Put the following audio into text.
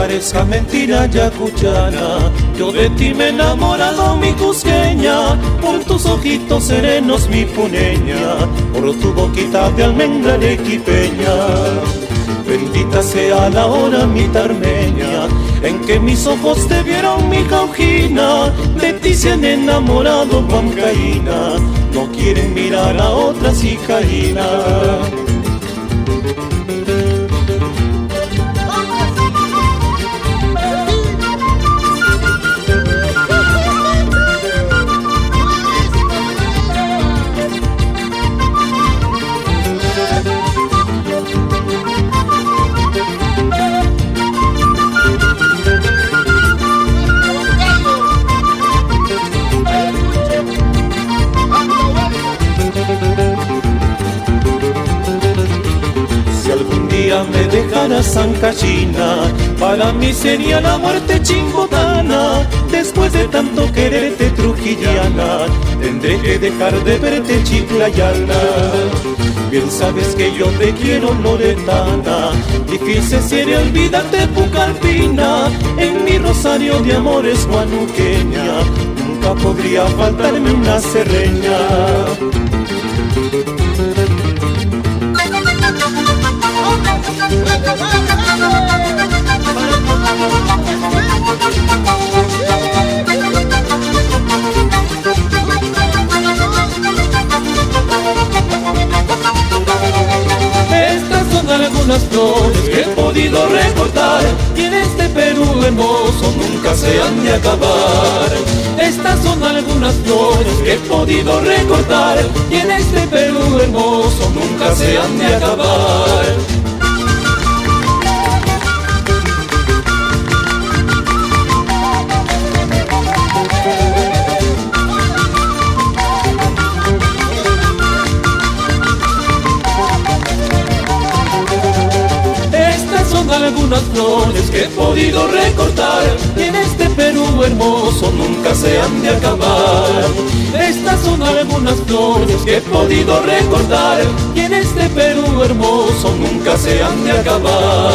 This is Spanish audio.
parezca mentira yacuchana, yo de ti me he enamorado, mi cusqueña, por tus ojitos serenos, mi puneña, por tu boquita de almendra arequipeña. Bendita sea la hora, mi tarmeña, en que mis ojos te vieron, mi caujina. De ti se han enamorado, huancaína, no quieren mirar a otra cicaína. Me dejarás Ancachina, para mí sería la muerte chimbotana. Después de tanto quererte trujillana, tendré que dejar de verte chiclayana. Bien sabes que yo te quiero loretana, difícil sería olvidarte Pucallpina. En mi rosario de amores guanuqueña, nunca podría faltarme una serreña. Estas son algunas flores que he podido recortar, y en este Perú hermoso nunca se han de acabar. Estas son algunas flores que he podido recortar, y en este Perú hermoso nunca se han de acabar. Algunas flores que he podido recortar, y en este Perú hermoso nunca se han de acabar. Estas son algunas flores que he podido recortar, y en este Perú hermoso nunca se han de acabar.